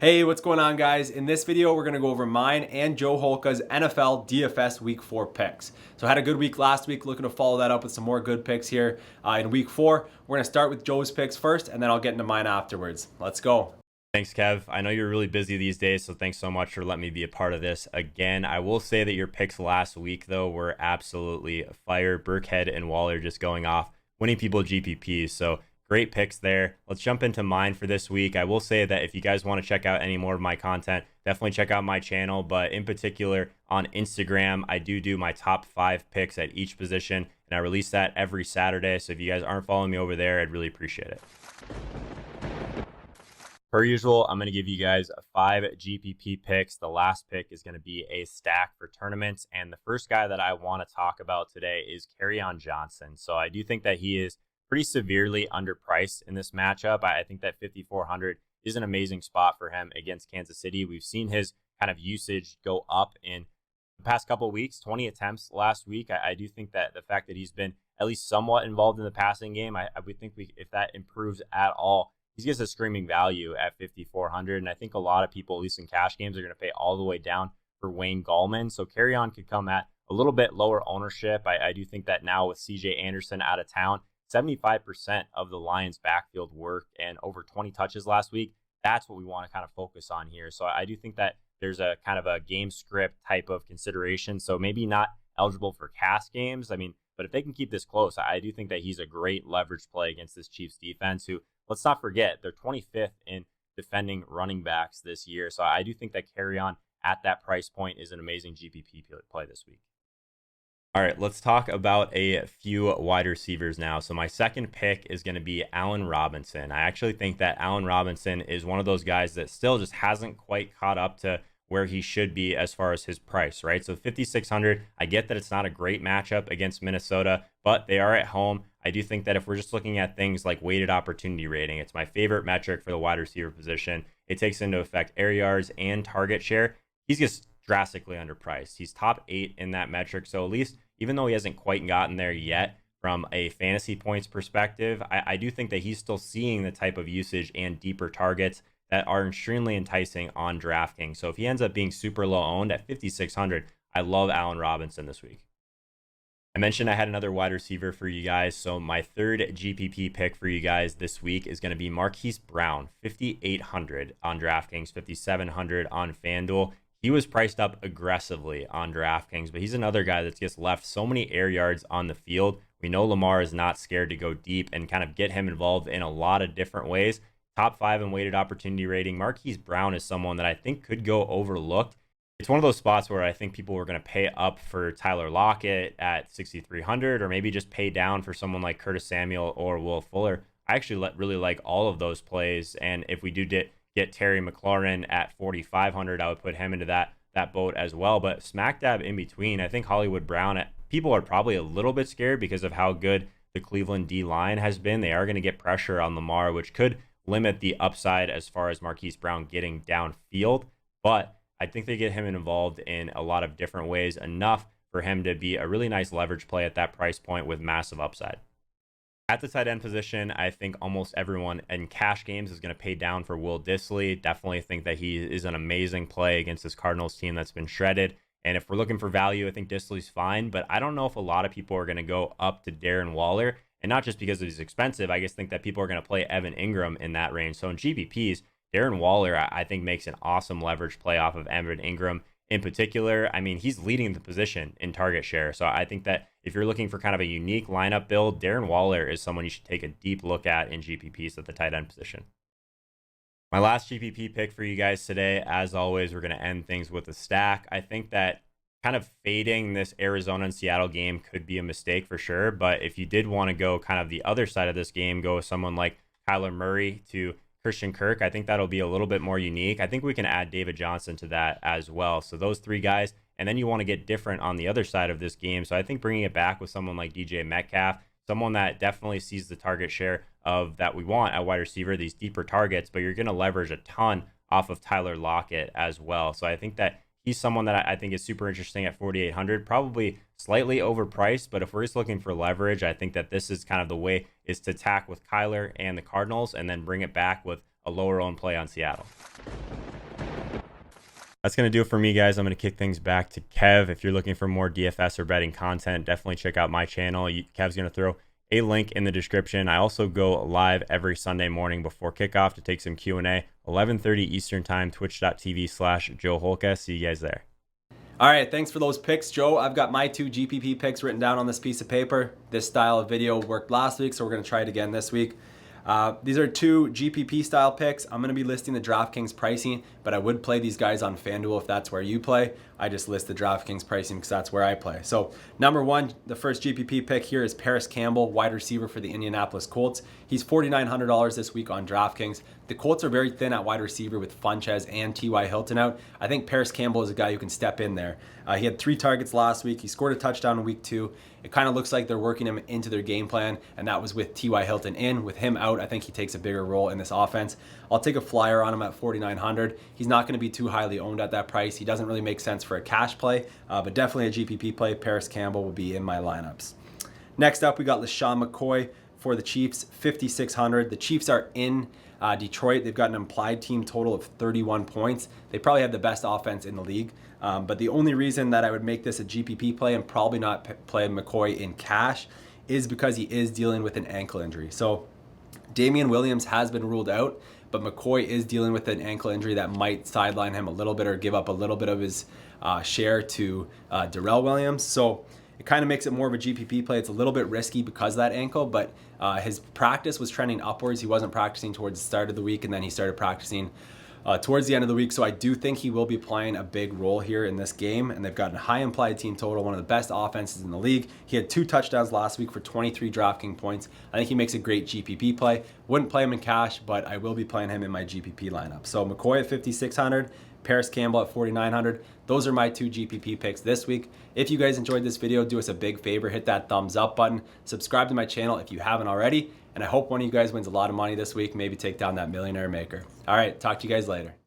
Hey, what's going on, guys? In this video, we're going to go over mine and Joe Holka's NFL DFS Week 4 picks. So I had a good week last week, looking to follow that up with some more good picks here in Week 4. We're going to start with Joe's picks first, and then I'll get into mine afterwards. Let's go. Thanks, Kev. I know you're really busy these days, so thanks so much for letting me be a part of this again. I will say that your picks last week, though, were absolutely fire. Burkhead and Waller just going off, winning people GPPs. So great picks there. Let's jump into mine for this week. I will say that if you guys want to check out any more of my content, definitely check out my channel. But in particular, on Instagram, I do my top 5 picks at each position, and I release that every Saturday. So if you guys aren't following me over there, I'd really appreciate it. Per usual, I'm going to give you guys 5 GPP picks. The last pick is going to be a stack for tournaments. And the first guy that I want to talk about today is Carrion Johnson. So I do think that he is pretty severely underpriced in this matchup. I think that 5,400 is an amazing spot for him against Kansas City. We've seen his kind of usage go up in the past couple of weeks, 20 attempts last week. I do think that the fact that he's been at least somewhat involved in the passing game, I would think if that improves at all, he gets a screaming value at 5,400, and I think a lot of people, at least in cash games, are going to pay all the way down for Wayne Gallman. So Carrion could come at a little bit lower ownership. I do think that now with CJ Anderson out of town, 75% of the Lions' backfield worked and over 20 touches last week. That's what we want to kind of focus on here. So I do think that there's a kind of a game script type of consideration. So maybe not eligible for cash games. But if they can keep this close, I do think that he's a great leverage play against this Chiefs defense, who, let's not forget, they're 25th in defending running backs this year. So I do think that Carrion at that price point is an amazing GPP play this week. All right, let's talk about a few wide receivers now. So my second pick is going to be Allen Robinson. I actually think that Allen Robinson is one of those guys that still just hasn't quite caught up to where he should be as far as his price, right? So 5,600, I get that it's not a great matchup against Minnesota, but they are at home. I do think that if we're just looking at things like weighted opportunity rating, it's my favorite metric for the wide receiver position. It takes into effect air yards and target share. He's just drastically underpriced. He's top 8 in that metric. So at least, even though he hasn't quite gotten there yet from a fantasy points perspective, I do think that he's still seeing the type of usage and deeper targets that are extremely enticing on DraftKings. So if he ends up being super low owned at 5,600, I love Allen Robinson this week. I mentioned I had another wide receiver for you guys. So my third GPP pick for you guys this week is going to be Marquis Brown, 5,800 on DraftKings, 5,700 on FanDuel. He was priced up aggressively on DraftKings, but he's another guy that gets left so many air yards on the field. We know Lamar is not scared to go deep and kind of get him involved in a lot of different ways. Top 5 in weighted opportunity rating. Marquis Brown is someone that I think could go overlooked. It's one of those spots where I think people are going to pay up for Tyler Lockett at 6,300, or maybe just pay down for someone like Curtis Samuel or Will Fuller. I actually really like all of those plays, and if we do get Terry McLaurin at 4,500, I would put him into that boat as well. But smack dab in between, I think Hollywood Brown, people are probably a little bit scared because of how good the Cleveland D line has been. They are going to get pressure on Lamar, which could limit the upside as far as Marquis Brown getting downfield. But I think they get him involved in a lot of different ways, enough for him to be a really nice leverage play at that price point with massive upside. At the tight end position, I think almost everyone in cash games is going to pay down for Will Dissly. Definitely think that he is an amazing play against this Cardinals team that's been shredded. And if we're looking for value, I think Dissly's fine, but I don't know if a lot of people are going to go up to Darren Waller. And not just because he's expensive, I just think that people are going to play Evan Ingram in that range. So in GPPs, Darren Waller, I think, makes an awesome leverage play off of Evan Ingram. In particular, he's leading the position in target share. So I think that if you're looking for kind of a unique lineup build, Darren Waller is someone you should take a deep look at in GPPs at the tight end position. My last GPP pick for you guys today, as always, we're going to end things with a stack. I think that kind of fading this Arizona and Seattle game could be a mistake for sure. But if you did want to go kind of the other side of this game, go with someone like Kyler Murray to Christian Kirk, I think that'll be a little bit more unique. I think we can add David Johnson to that as well. So those 3 guys, and then you want to get different on the other side of this game. So I think bringing it back with someone like DJ Metcalf, someone that definitely sees the target share of that we want at wide receiver, these deeper targets, but you're going to leverage a ton off of Tyler Lockett as well. So I think that he's someone that I think is super interesting at 4,800, probably slightly overpriced, but if we're just looking for leverage, I think that this is kind of the way is to attack with Kyler and the Cardinals and then bring it back with a lower owned play on Seattle. That's going to do it for me, guys. I'm going to kick things back to Kev. If you're looking for more DFS or betting content, definitely check out my channel. Kev's going to throw a link in the description. I also go live every Sunday morning before kickoff to take some Q&A, 11:30 Eastern time, twitch.tv/Joe Holka. See you guys there. All right, thanks for those picks, Joe. I've got my 2 GPP picks written down on this piece of paper. This style of video worked last week, so we're going to try it again this week. These are 2 GPP style picks. I'm going to be listing the DraftKings pricing, but I would play these guys on FanDuel if that's where you play. I just list the DraftKings pricing because that's where I play. So number 1, the first GPP pick here is Parris Campbell, wide receiver for the Indianapolis Colts. He's $4,900 this week on DraftKings. The Colts are very thin at wide receiver with Funchess and T.Y. Hilton out. I think Parris Campbell is a guy who can step in there. He had 3 targets last week. He scored a touchdown in week 2. It kind of looks like they're working him into their game plan, and that was with T.Y. Hilton in. With him out, I think he takes a bigger role in this offense. I'll take a flyer on him at $4,900. He's not going to be too highly owned at that price. He doesn't really make sense for a cash play, but definitely a GPP play. Parris Campbell will be in my lineups. Next up, we got Lesean McCoy for the Chiefs, $5,600. The Chiefs are in Detroit. They've got an implied team total of 31 points. They probably have the best offense in the league. But the only reason that I would make this a GPP play and probably not play McCoy in cash is because he is dealing with an ankle injury. So Damian Williams has been ruled out, but McCoy is dealing with an ankle injury that might sideline him a little bit or give up a little bit of his share to Darrell Williams. So it kind of makes it more of a GPP play. It's a little bit risky because of that ankle, but his practice was trending upwards. He wasn't practicing towards the start of the week, and then he started practicing towards the end of the week. So I do think he will be playing a big role here in this game, and they've got a high implied team total, one of the best offenses in the league. He had 2 touchdowns last week for 23 DraftKings points. I think he makes a great GPP play. Wouldn't play him in cash, but I will be playing him in my GPP lineup. So McCoy at $5,600, Parris Campbell at $4,900. Those are my 2 GPP picks this week. If you guys enjoyed this video, do us a big favor, hit that thumbs up button, subscribe to my channel if you haven't already, and I hope one of you guys wins a lot of money this week, maybe take down that millionaire maker. All right, talk to you guys later.